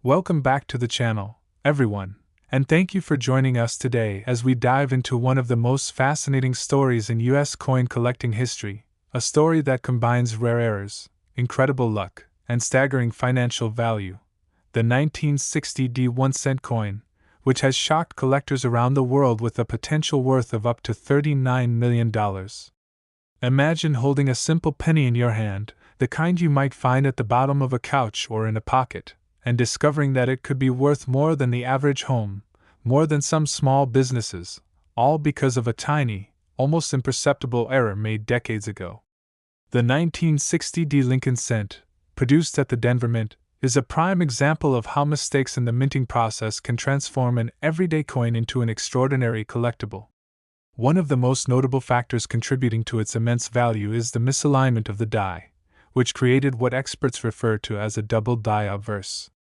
Welcome back to the channel, everyone, and thank you for joining us today as we dive into one of the most fascinating stories in US coin collecting history, a story that combines rare errors, incredible luck, and staggering financial value. The 1960 D1-cent coin, which has shocked collectors around the world with a potential worth of up to $39 million. Imagine holding a simple penny in your hand, the kind you might find at the bottom of a couch or in a pocket, and discovering that it could be worth more than the average home, more than some small businesses, all because of a tiny, almost imperceptible error made decades ago. The 1960 D Lincoln cent, produced at the Denver Mint, is a prime example of how mistakes in the minting process can transform an everyday coin into an extraordinary collectible. One of the most notable factors contributing to its immense value is the misalignment of the die, which created what experts refer to as a double die obverse.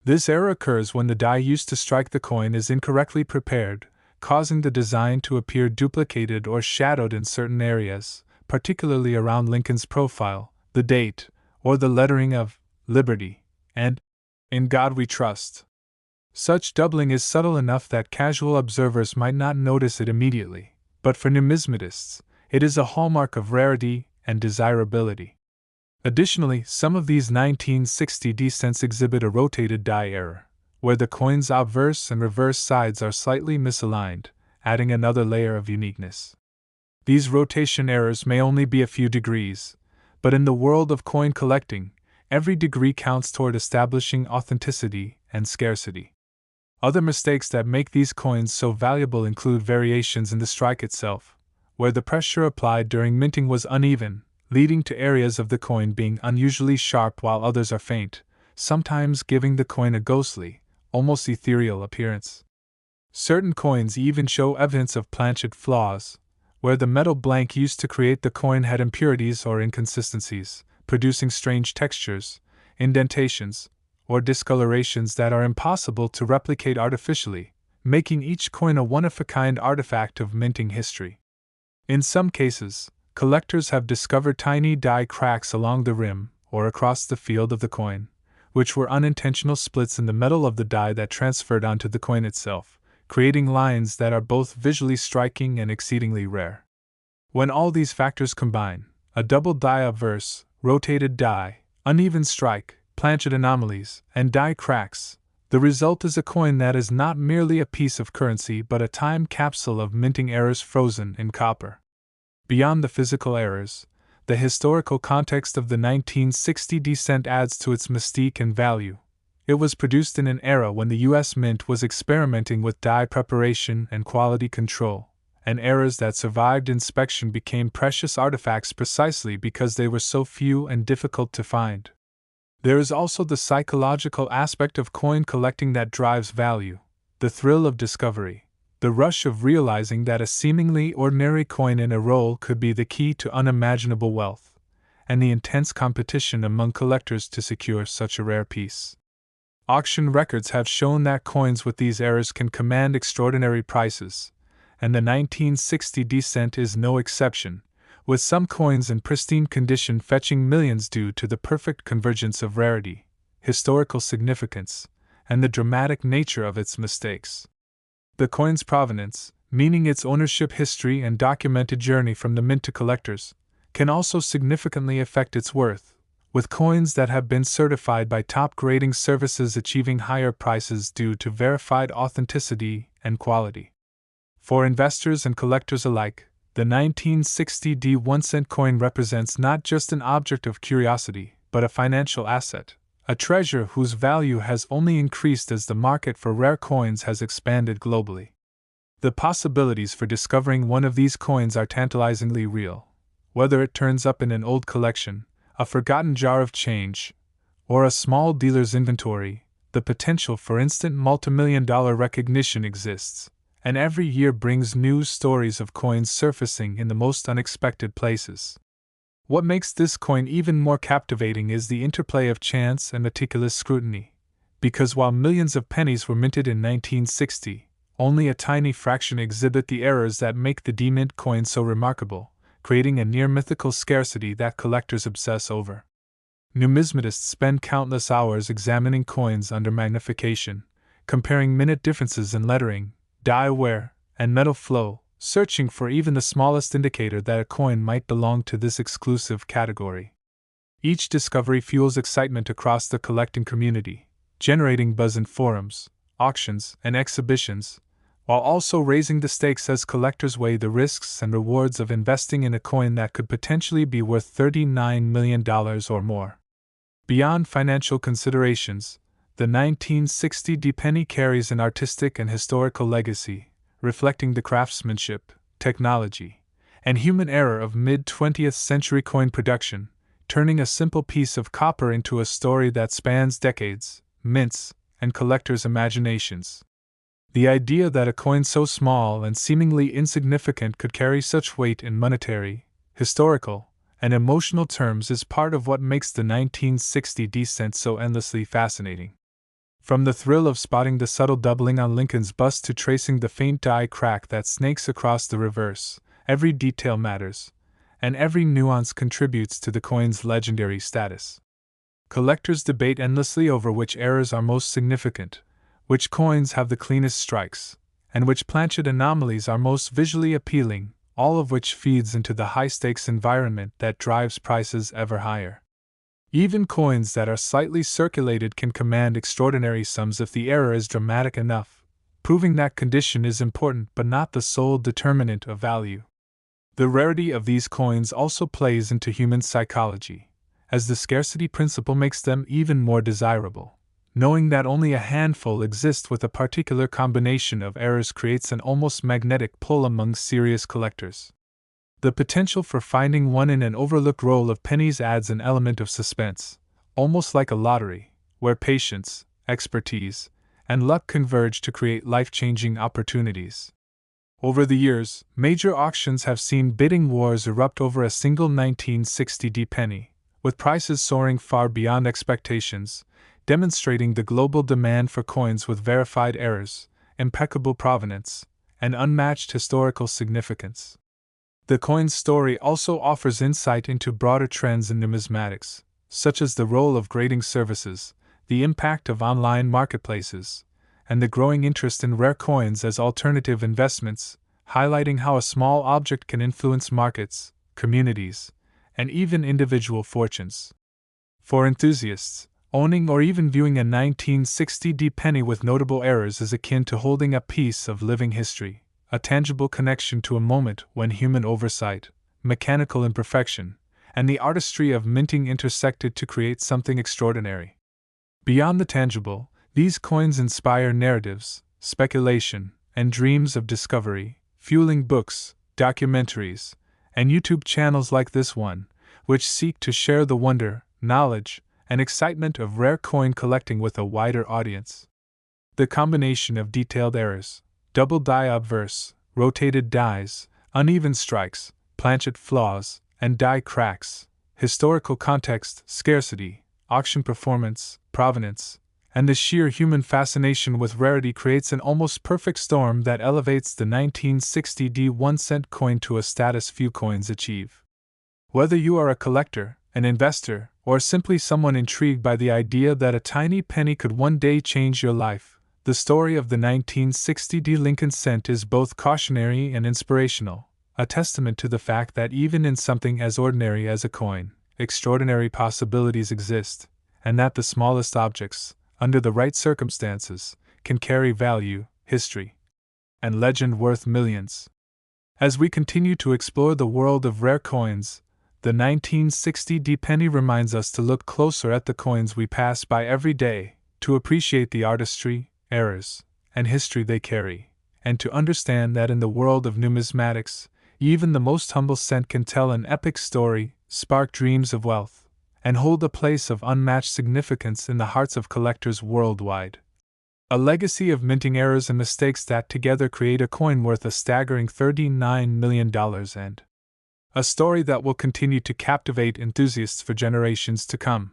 This error occurs when the die used to strike the coin is incorrectly prepared, causing the design to appear duplicated or shadowed in certain areas, particularly around Lincoln's profile, the date, or the lettering of Liberty and In God We Trust. Such doubling is subtle enough that casual observers might not notice it immediately, but for numismatists, it is a hallmark of rarity and desirability. Additionally, some of these 1960 D cents exhibit a rotated die error, where the coin's obverse and reverse sides are slightly misaligned, adding another layer of uniqueness. These rotation errors may only be a few degrees, but in the world of coin collecting, every degree counts toward establishing authenticity and scarcity. Other mistakes that make these coins so valuable include variations in the strike itself, where the pressure applied during minting was uneven, leading to areas of the coin being unusually sharp while others are faint, sometimes giving the coin a ghostly, almost ethereal appearance. Certain coins even show evidence of planchet flaws, where the metal blank used to create the coin had impurities or inconsistencies, producing strange textures, indentations, or discolorations that are impossible to replicate artificially, making each coin a one-of-a-kind artifact of minting history. In some cases, collectors have discovered tiny die cracks along the rim or across the field of the coin, which were unintentional splits in the metal of the die that transferred onto the coin itself, creating lines that are both visually striking and exceedingly rare. When all these factors combine, a double die obverse, rotated die, uneven strike, planchet anomalies, and die cracks, the result is a coin that is not merely a piece of currency but a time capsule of minting errors frozen in copper. Beyond the physical errors, the historical context of the 1960 D cent adds to its mystique and value. It was produced in an era when the U.S. Mint was experimenting with die preparation and quality control, and errors that survived inspection became precious artifacts precisely because they were so few and difficult to find. There is also the psychological aspect of coin collecting that drives value, the thrill of discovery, the rush of realizing that a seemingly ordinary coin in a roll could be the key to unimaginable wealth, and the intense competition among collectors to secure such a rare piece. Auction records have shown that coins with these errors can command extraordinary prices, and the 1960 D cent is no exception, with some coins in pristine condition fetching millions due to the perfect convergence of rarity, historical significance, and the dramatic nature of its mistakes. The coin's provenance, meaning its ownership history and documented journey from the mint to collectors, can also significantly affect its worth, with coins that have been certified by top grading services achieving higher prices due to verified authenticity and quality. For investors and collectors alike, the 1960 D1-cent coin represents not just an object of curiosity, but a financial asset, a treasure whose value has only increased as the market for rare coins has expanded globally. The possibilities for discovering one of these coins are tantalizingly real, whether it turns up in an old collection, a forgotten jar of change, or a small dealer's inventory. The potential for instant multimillion-dollar recognition exists, and every year brings news stories of coins surfacing in the most unexpected places. What makes this coin even more captivating is the interplay of chance and meticulous scrutiny, because while millions of pennies were minted in 1960, only a tiny fraction exhibit the errors that make the D-Mint coin so remarkable, creating a near-mythical scarcity that collectors obsess over. numismatists spend countless hours examining coins under magnification, comparing minute differences in lettering, die wear, and metal flow, searching for even the smallest indicator that a coin might belong to this exclusive category. Each discovery fuels excitement across the collecting community, generating buzz in forums, auctions, and exhibitions, while also raising the stakes as collectors weigh the risks and rewards of investing in a coin that could potentially be worth $39 million or more. Beyond financial considerations, the 1960 penny carries an artistic and historical legacy, reflecting the craftsmanship, technology, and human error of mid-20th century coin production, turning a simple piece of copper into a story that spans decades, mints, and collectors' imaginations. The idea that a coin so small and seemingly insignificant could carry such weight in monetary, historical, and emotional terms is part of what makes the 1960 cent so endlessly fascinating. From the thrill of spotting the subtle doubling on Lincoln's bust to tracing the faint die crack that snakes across the reverse, every detail matters, and every nuance contributes to the coin's legendary status. Collectors debate endlessly over which errors are most significant, which coins have the cleanest strikes, and which planchet anomalies are most visually appealing, all of which feeds into the high-stakes environment that drives prices ever higher. Even coins that are slightly circulated can command extraordinary sums if the error is dramatic enough, proving that condition is important but not the sole determinant of value. The rarity of these coins also plays into human psychology, as the scarcity principle makes them even more desirable. Knowing that only a handful exist with a particular combination of errors creates an almost magnetic pull among serious collectors. The potential for finding one in an overlooked roll of pennies adds an element of suspense, almost like a lottery, where patience, expertise, and luck converge to create life-changing opportunities. Over the years, major auctions have seen bidding wars erupt over a single 1960 penny, with prices soaring far beyond expectations, demonstrating the global demand for coins with verified errors, impeccable provenance, and unmatched historical significance. The coin's story also offers insight into broader trends in numismatics, such as the role of grading services, the impact of online marketplaces, and the growing interest in rare coins as alternative investments, highlighting how a small object can influence markets, communities, and even individual fortunes. For enthusiasts, owning or even viewing a 1960 penny with notable errors is akin to holding a piece of living history, a tangible connection to a moment when human oversight, mechanical imperfection, and the artistry of minting intersected to create something extraordinary. Beyond the tangible, these coins inspire narratives, speculation, and dreams of discovery, fueling books, documentaries, and YouTube channels like this one, which seek to share the wonder, knowledge, and excitement of rare coin collecting with a wider audience. The combination of detailed errors, double die obverse, rotated dies, uneven strikes, planchet flaws, and die cracks, historical context, scarcity, auction performance, provenance, and the sheer human fascination with rarity creates an almost perfect storm that elevates the 1960 1-cent coin to a status few coins achieve. Whether you are a collector, an investor, or simply someone intrigued by the idea that a tiny penny could one day change your life, the story of the 1960 Lincoln cent is both cautionary and inspirational, a testament to the fact that even in something as ordinary as a coin, extraordinary possibilities exist, and that the smallest objects, under the right circumstances, can carry value, history, and legend worth millions. As we continue to explore the world of rare coins, the 1960 penny reminds us to look closer at the coins we pass by every day, to appreciate the artistry, errors, and history they carry, and to understand that in the world of numismatics, even the most humble cent can tell an epic story, spark dreams of wealth, and hold a place of unmatched significance in the hearts of collectors worldwide. A legacy of minting errors and mistakes that together create a coin worth a staggering $39 million and a story that will continue to captivate enthusiasts for generations to come.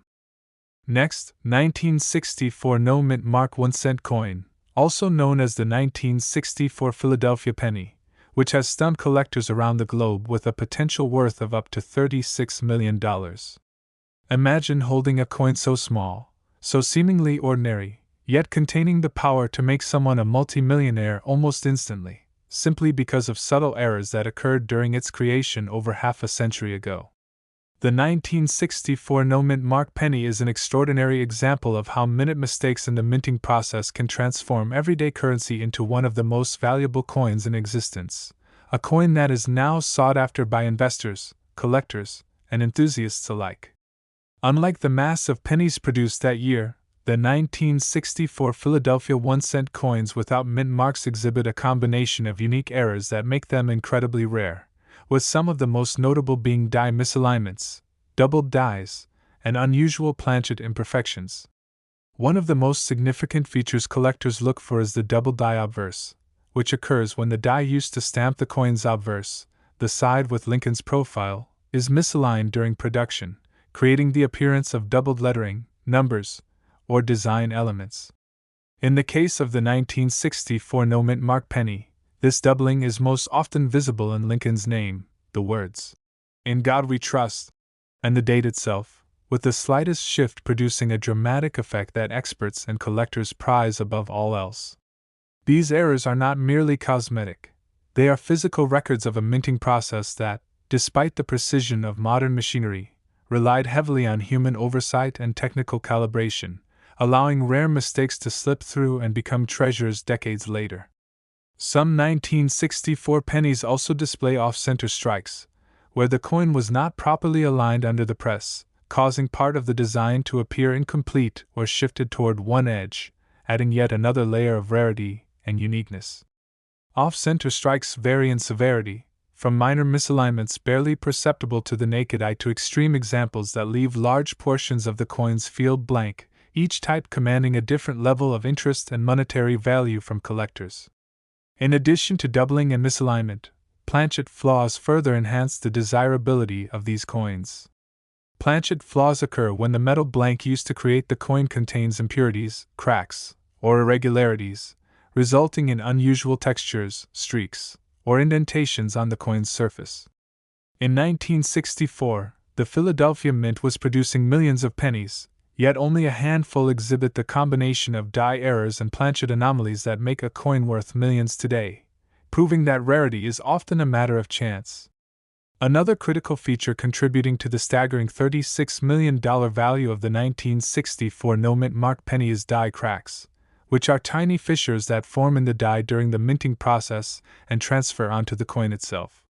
Next, 1964 no-mint mark 1-cent coin, also known as the 1964 Philadelphia penny, which has stunned collectors around the globe with a potential worth of up to $36 million. Imagine holding a coin so small, so seemingly ordinary, yet containing the power to make someone a multimillionaire almost instantly, simply because of subtle errors that occurred during its creation over half a century ago. The 1964 no-mint mark penny is an extraordinary example of how minute mistakes in the minting process can transform everyday currency into one of the most valuable coins in existence, a coin that is now sought after by investors, collectors, and enthusiasts alike. Unlike the mass of pennies produced that year, the 1964 Philadelphia 1-cent coins without mint marks exhibit a combination of unique errors that make them incredibly rare, with some of the most notable being die misalignments, doubled dies, and unusual planchet imperfections. One of the most significant features collectors look for is the double die obverse, which occurs when the die used to stamp the coin's obverse, the side with Lincoln's profile, is misaligned during production, creating the appearance of doubled lettering, numbers, or design elements. In the case of the 1964 no-mint mark penny, this doubling is most often visible in Lincoln's name, the words, "In God We Trust," and the date itself, with the slightest shift producing a dramatic effect that experts and collectors prize above all else. These errors are not merely cosmetic, they are physical records of a minting process that, despite the precision of modern machinery, relied heavily on human oversight and technical calibration, allowing rare mistakes to slip through and become treasures decades later. Some 1964 pennies also display off-center strikes, where the coin was not properly aligned under the press, causing part of the design to appear incomplete or shifted toward one edge, adding yet another layer of rarity and uniqueness. Off-center strikes vary in severity, from minor misalignments barely perceptible to the naked eye to extreme examples that leave large portions of the coin's field blank, each type commanding a different level of interest and monetary value from collectors. In addition to doubling and misalignment, planchet flaws further enhance the desirability of these coins. Planchet flaws occur when the metal blank used to create the coin contains impurities, cracks, or irregularities, resulting in unusual textures, streaks, or indentations on the coin's surface. In 1964, the Philadelphia Mint was producing millions of pennies, yet only a handful exhibit the combination of die errors and planchet anomalies that make a coin worth millions today, proving that rarity is often a matter of chance. Another critical feature contributing to the staggering $36 million value of the 1964 no-mint mark penny is die cracks, which are tiny fissures that form in the die during the minting process and transfer onto the coin itself.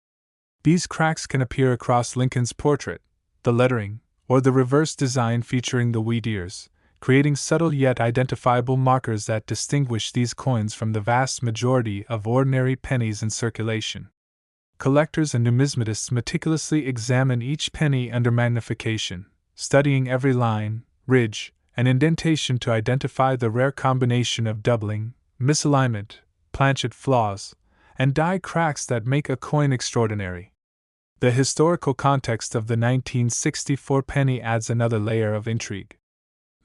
These cracks can appear across Lincoln's portrait, the lettering, or the reverse design featuring the wheat ears, creating subtle yet identifiable markers that distinguish these coins from the vast majority of ordinary pennies in circulation. Collectors and numismatists meticulously examine each penny under magnification, studying every line, ridge, and indentation to identify the rare combination of doubling, misalignment, planchet flaws, and die cracks that make a coin extraordinary. The historical context of the 1964 penny adds another layer of intrigue.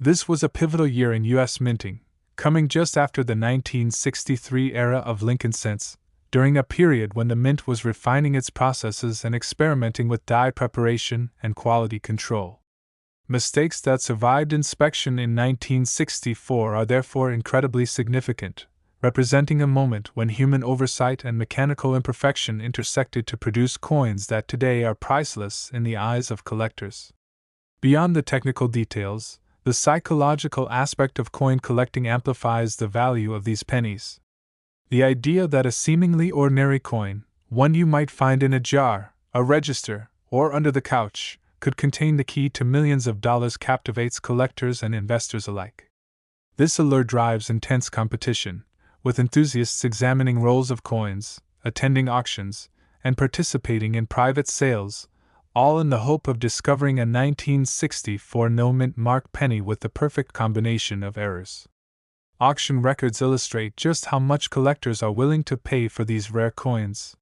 This was a pivotal year in U.S. minting, coming just after the 1963 era of Lincoln cents, during a period when the mint was refining its processes and experimenting with die preparation and quality control. Mistakes that survived inspection in 1964 are therefore incredibly significant, representing a moment when human oversight and mechanical imperfection intersected to produce coins that today are priceless in the eyes of collectors. Beyond the technical details, the psychological aspect of coin collecting amplifies the value of these pennies. The idea that a seemingly ordinary coin, one you might find in a jar, a register, or under the couch, could contain the key to millions of dollars captivates collectors and investors alike. This allure drives intense competition, with enthusiasts examining rolls of coins, attending auctions, and participating in private sales, all in the hope of discovering a 1964 no-mint mark penny with the perfect combination of errors. Auction records illustrate just how much collectors are willing to pay for these rare coins.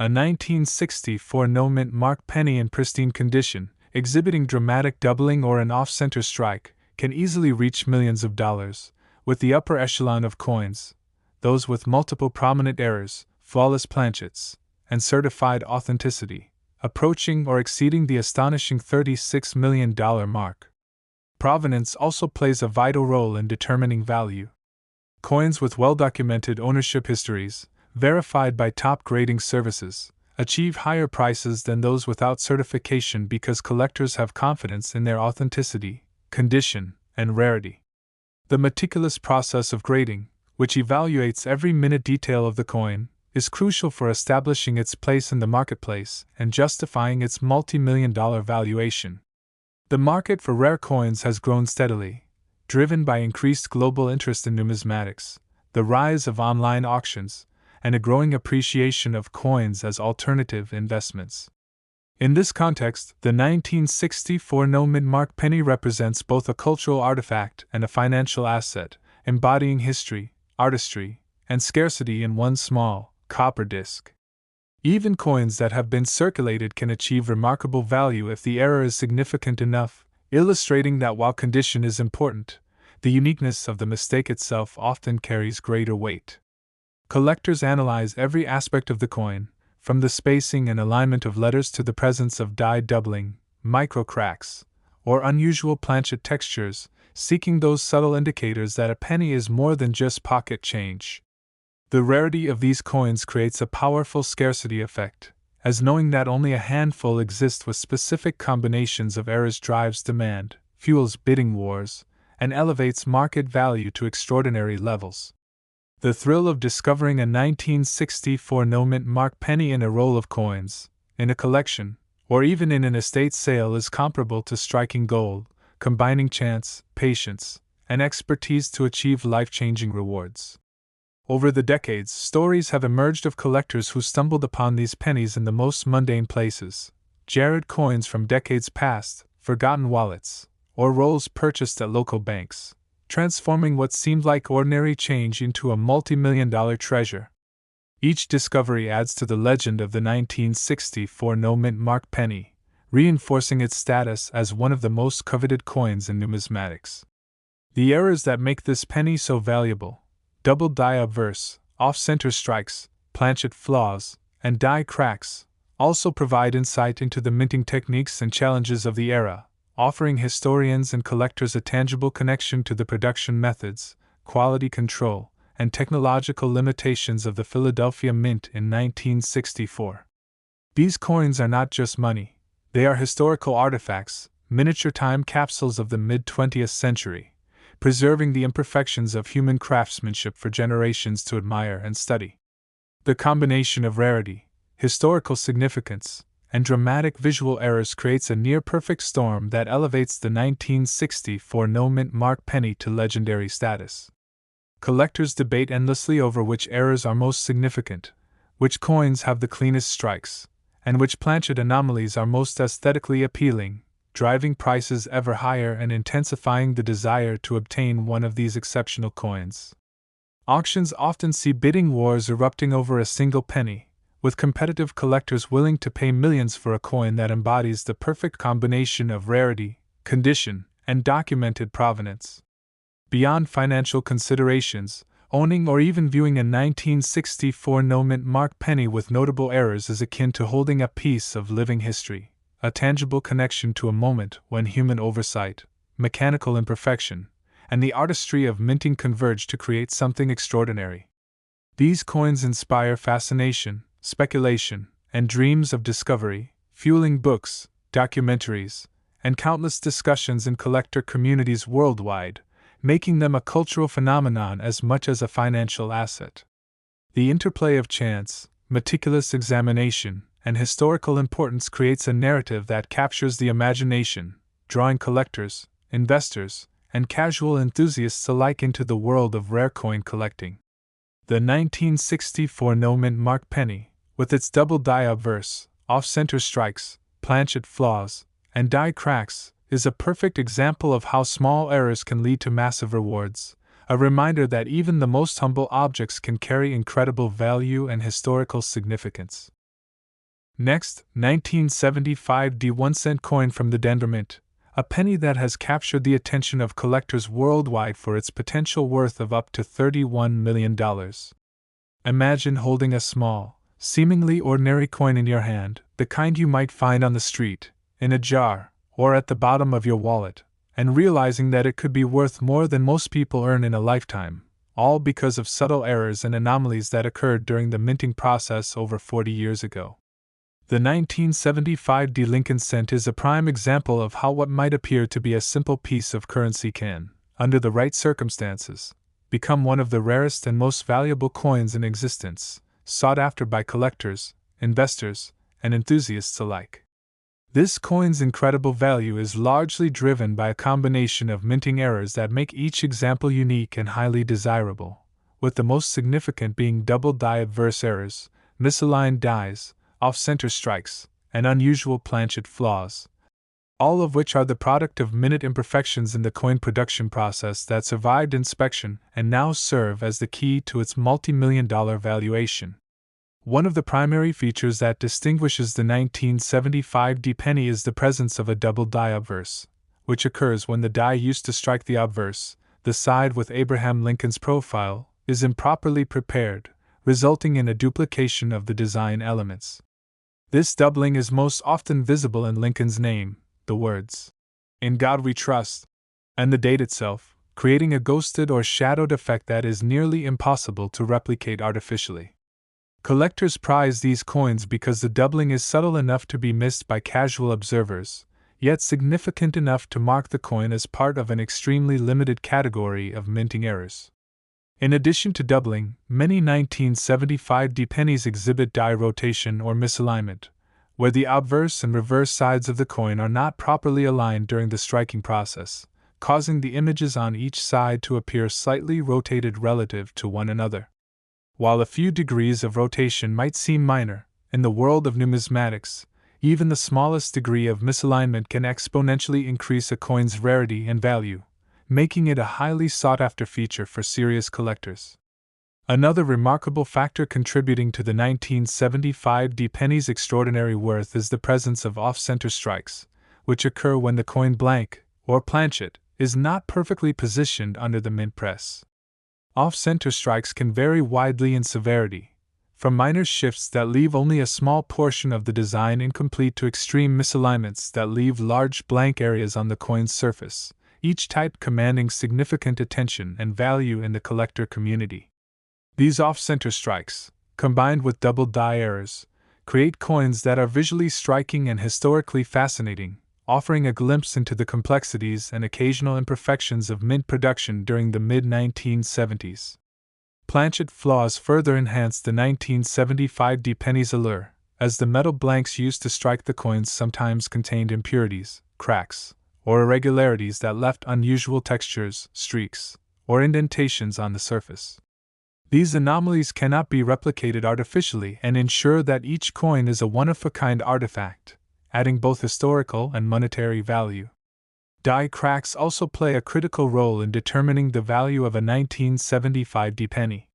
A 1964 no-mint mark penny in pristine condition, exhibiting dramatic doubling or an off-center strike, can easily reach millions of dollars, with the upper echelon of coins, those with multiple prominent errors, flawless planchets, and certified authenticity, approaching or exceeding the astonishing $36 million mark. Provenance also plays a vital role in determining value. Coins with well-documented ownership histories, verified by top grading services, achieve higher prices than those without certification because collectors have confidence in their authenticity, condition, and rarity. The meticulous process of grading, which evaluates every minute detail of the coin, is crucial for establishing its place in the marketplace and justifying its multi-million-dollar valuation. The market for rare coins has grown steadily, driven by increased global interest in numismatics, the rise of online auctions, and a growing appreciation of coins as alternative investments. In this context, the 1964 no-mint mark penny represents both a cultural artifact and a financial asset, embodying history, artistry, and scarcity in one small, copper disc. Even coins that have been circulated can achieve remarkable value if the error is significant enough, illustrating that while condition is important, the uniqueness of the mistake itself often carries greater weight. Collectors analyze every aspect of the coin, from the spacing and alignment of letters to the presence of die doubling, micro cracks, or unusual planchet textures, seeking those subtle indicators that a penny is more than just pocket change. The rarity of these coins creates a powerful scarcity effect, as knowing that only a handful exist with specific combinations of errors drives demand, fuels bidding wars, and elevates market value to extraordinary levels. The thrill of discovering a 1964 no-mint mark penny in a roll of coins, in a collection, or even in an estate sale is comparable to striking gold, combining chance, patience, and expertise to achieve life-changing rewards. Over the decades, stories have emerged of collectors who stumbled upon these pennies in the most mundane places: jarred coins from decades past, forgotten wallets, or rolls purchased at local banks, transforming what seemed like ordinary change into a multi-million-dollar treasure. Each discovery adds to the legend of the 1964 no-mint mark penny, reinforcing its status as one of the most coveted coins in numismatics. The errors that make this penny so valuable, double die obverse, off-center strikes, planchet flaws, and die cracks, also provide insight into the minting techniques and challenges of the era, offering historians and collectors a tangible connection to the production methods, quality control, and technological limitations of the Philadelphia Mint in 1964. These coins are not just money, they are historical artifacts, miniature time capsules of the mid-20th century, preserving the imperfections of human craftsmanship for generations to admire and study. The combination of rarity, historical significance, and dramatic visual errors creates a near-perfect storm that elevates the 1964 no-mint mark penny to legendary status. Collectors debate endlessly over which errors are most significant, which coins have the cleanest strikes, and which planchet anomalies are most aesthetically appealing, driving prices ever higher and intensifying the desire to obtain one of these exceptional coins. Auctions often see bidding wars erupting over a single penny, with competitive collectors willing to pay millions for a coin that embodies the perfect combination of rarity, condition, and documented provenance. Beyond financial considerations, owning or even viewing a 1964 no-mint mark penny with notable errors is akin to holding a piece of living history, a tangible connection to a moment when human oversight, mechanical imperfection, and the artistry of minting converge to create something extraordinary. These coins inspire fascination, speculation, and dreams of discovery, fueling books, documentaries, and countless discussions in collector communities worldwide, making them a cultural phenomenon as much as a financial asset. The interplay of chance, meticulous examination, and historical importance creates a narrative that captures the imagination, drawing collectors, investors, and casual enthusiasts alike into the world of rare coin collecting. The 1964 no-mint mark penny, with its double die obverse, off-center strikes, planchet flaws, and die cracks, is a perfect example of how small errors can lead to massive rewards, a reminder that even the most humble objects can carry incredible value and historical significance. Next, 1975 1-cent coin from the Denver Mint, a penny that has captured the attention of collectors worldwide for its potential worth of up to $31 million. Imagine holding a small, seemingly ordinary coin in your hand, the kind you might find on the street, in a jar, or at the bottom of your wallet, and realizing that it could be worth more than most people earn in a lifetime, all because of subtle errors and anomalies that occurred during the minting process over 40 years ago. The 1975 Lincoln cent is a prime example of how what might appear to be a simple piece of currency can, under the right circumstances, become one of the rarest and most valuable coins in existence, sought after by collectors, investors, and enthusiasts alike. This coin's incredible value is largely driven by a combination of minting errors that make each example unique and highly desirable, with the most significant being double die adverse errors, misaligned dies, off-center strikes, and unusual planchet flaws, all of which are the product of minute imperfections in the coin production process that survived inspection and now serve as the key to its multi-million-dollar valuation. One of the primary features that distinguishes the 1975 penny is the presence of a double die obverse, which occurs when the die used to strike the obverse, the side with Abraham Lincoln's profile, is improperly prepared, resulting in a duplication of the design elements. This doubling is most often visible in Lincoln's name, the words, "In God We Trust," and the date itself, creating a ghosted or shadowed effect that is nearly impossible to replicate artificially. Collectors prize these coins because the doubling is subtle enough to be missed by casual observers, yet significant enough to mark the coin as part of an extremely limited category of minting errors. In addition to doubling, many 1975 pennies exhibit die rotation or misalignment, where the obverse and reverse sides of the coin are not properly aligned during the striking process, causing the images on each side to appear slightly rotated relative to one another. While a few degrees of rotation might seem minor, in the world of numismatics, even the smallest degree of misalignment can exponentially increase a coin's rarity and value, making it a highly sought-after feature for serious collectors. Another remarkable factor contributing to the 1975 penny's extraordinary worth is the presence of off-center strikes, which occur when the coin blank, or planchet, is not perfectly positioned under the mint press. Off-center strikes can vary widely in severity, from minor shifts that leave only a small portion of the design incomplete to extreme misalignments that leave large blank areas on the coin's surface, each type commanding significant attention and value in the collector community. These off-center strikes, combined with double die errors, create coins that are visually striking and historically fascinating, offering a glimpse into the complexities and occasional imperfections of mint production during the mid-1970s. Planchet flaws further enhanced the 1975 penny's allure, as the metal blanks used to strike the coins sometimes contained impurities, cracks, or irregularities that left unusual textures, streaks, or indentations on the surface. These anomalies cannot be replicated artificially and ensure that each coin is a one-of-a-kind artifact, adding both historical and monetary value. Die cracks also play a critical role in determining the value of a 1975 penny.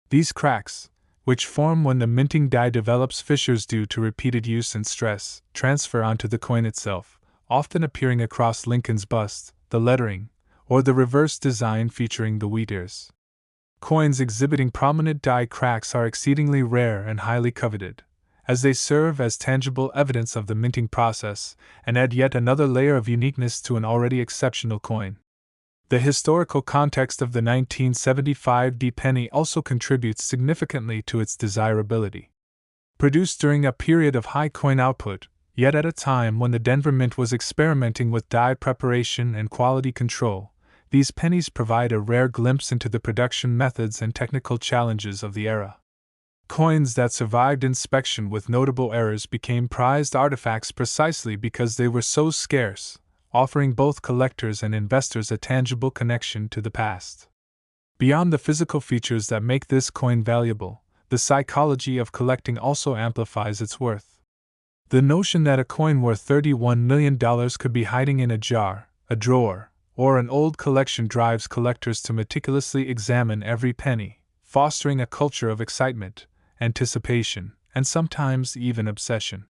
These cracks, which form when the minting die develops fissures due to repeated use and stress, transfer onto the coin itself, often appearing across Lincoln's bust, the lettering, or the reverse design featuring the wheat ears. Coins exhibiting prominent die cracks are exceedingly rare and highly coveted, as they serve as tangible evidence of the minting process and add yet another layer of uniqueness to an already exceptional coin. The historical context of the 1975 penny also contributes significantly to its desirability. Produced during a period of high coin output, yet at a time when the Denver Mint was experimenting with die preparation and quality control, these pennies provide a rare glimpse into the production methods and technical challenges of the era. Coins that survived inspection with notable errors became prized artifacts precisely because they were so scarce, offering both collectors and investors a tangible connection to the past. Beyond the physical features that make this coin valuable, the psychology of collecting also amplifies its worth. The notion that a coin worth $31 million could be hiding in a jar, a drawer, or an old collection drives collectors to meticulously examine every penny, fostering a culture of excitement, anticipation, and sometimes even obsession.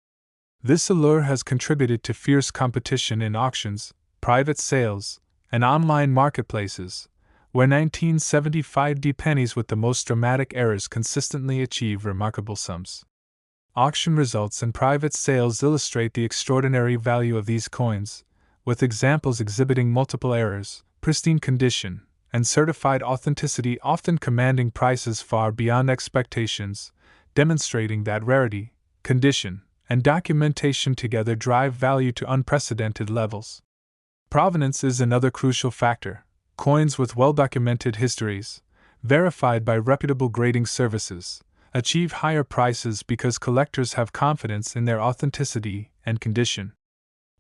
This allure has contributed to fierce competition in auctions, private sales, and online marketplaces, where 1975 pennies with the most dramatic errors consistently achieve remarkable sums. Auction results and private sales illustrate the extraordinary value of these coins, with examples exhibiting multiple errors, pristine condition, and certified authenticity often commanding prices far beyond expectations, demonstrating that rarity, condition, and documentation together drive value to unprecedented levels. Provenance is another crucial factor. Coins with well-documented histories, verified by reputable grading services, achieve higher prices because collectors have confidence in their authenticity and condition.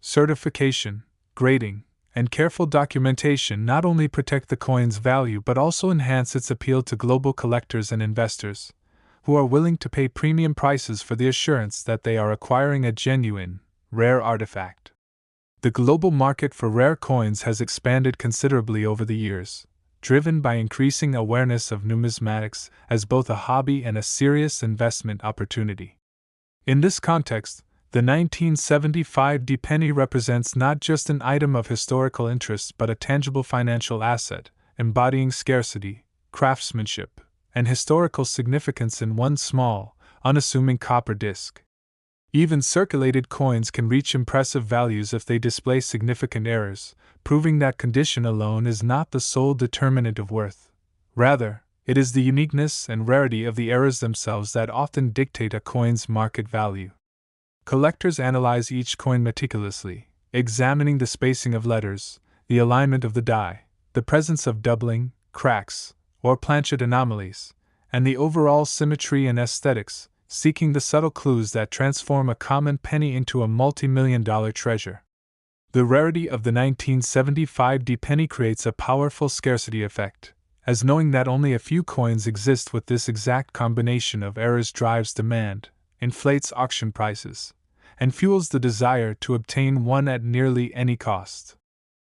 Certification, grading, and careful documentation not only protect the coin's value but also enhance its appeal to global collectors and investors, who are willing to pay premium prices for the assurance that they are acquiring a genuine, rare artifact. The global market for rare coins has expanded considerably over the years, driven by increasing awareness of numismatics as both a hobby and a serious investment opportunity. In this context, the 1975 penny represents not just an item of historical interest but a tangible financial asset, embodying scarcity, craftsmanship, and historical significance in one small, unassuming copper disc. Even circulated coins can reach impressive values if they display significant errors, proving that condition alone is not the sole determinant of worth. Rather, it is the uniqueness and rarity of the errors themselves that often dictate a coin's market value. Collectors analyze each coin meticulously, examining the spacing of letters, the alignment of the die, the presence of doubling, cracks, or planchet anomalies, and the overall symmetry and aesthetics, seeking the subtle clues that transform a common penny into a multi-million-dollar treasure. The rarity of the 1975 penny creates a powerful scarcity effect, as knowing that only a few coins exist with this exact combination of errors drives demand, inflates auction prices, and fuels the desire to obtain one at nearly any cost.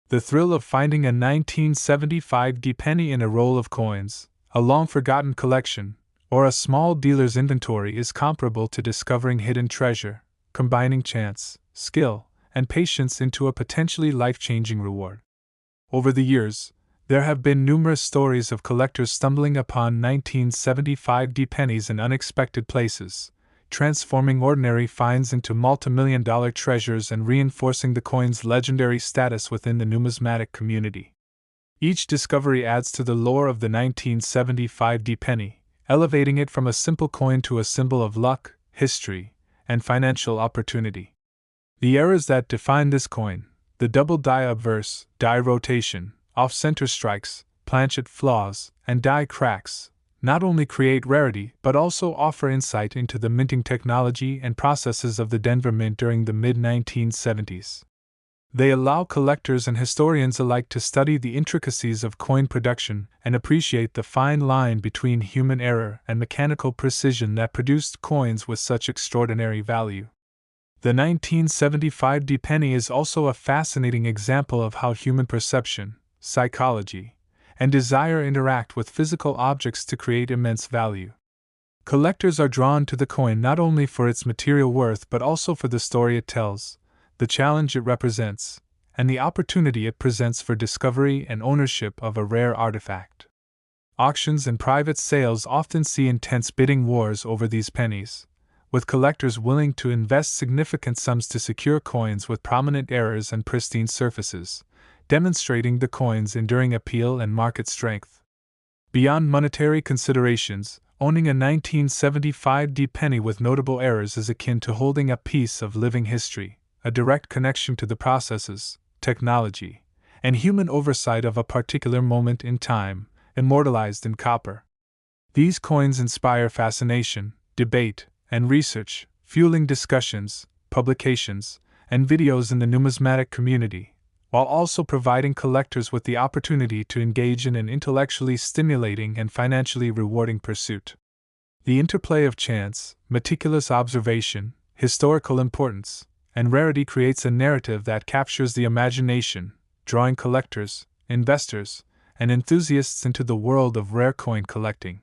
The thrill of finding a 1975 penny in a roll of coins, a long-forgotten collection, or a small dealer's inventory is comparable to discovering hidden treasure, combining chance, skill, and patience into a potentially life-changing reward. Over the years, there have been numerous stories of collectors stumbling upon 1975 pennies in unexpected places, transforming ordinary finds into multi-million-dollar treasures and reinforcing the coin's legendary status within the numismatic community. Each discovery adds to the lore of the 1975 penny, elevating it from a simple coin to a symbol of luck, history, and financial opportunity. The errors that define this coin, the double die obverse, die rotation, off-center strikes, planchet flaws, and die cracks, not only create rarity but also offer insight into the minting technology and processes of the Denver Mint during the mid-1970s. They allow collectors and historians alike to study the intricacies of coin production and appreciate the fine line between human error and mechanical precision that produced coins with such extraordinary value. The 1975 penny is also a fascinating example of how human perception, psychology, and desire interact with physical objects to create immense value. Collectors are drawn to the coin not only for its material worth but also for the story it tells, the challenge it represents, and the opportunity it presents for discovery and ownership of a rare artifact. Auctions and private sales often see intense bidding wars over these pennies, with collectors willing to invest significant sums to secure coins with prominent errors and pristine surfaces, demonstrating the coin's enduring appeal and market strength. Beyond monetary considerations, owning a 1975 penny with notable errors is akin to holding a piece of living history, a direct connection to the processes, technology, and human oversight of a particular moment in time, immortalized in copper. These coins inspire fascination, debate, and research, fueling discussions, publications, and videos in the numismatic community, while also providing collectors with the opportunity to engage in an intellectually stimulating and financially rewarding pursuit. The interplay of chance, meticulous observation, historical importance, and rarity creates a narrative that captures the imagination, drawing collectors, investors, and enthusiasts into the world of rare coin collecting.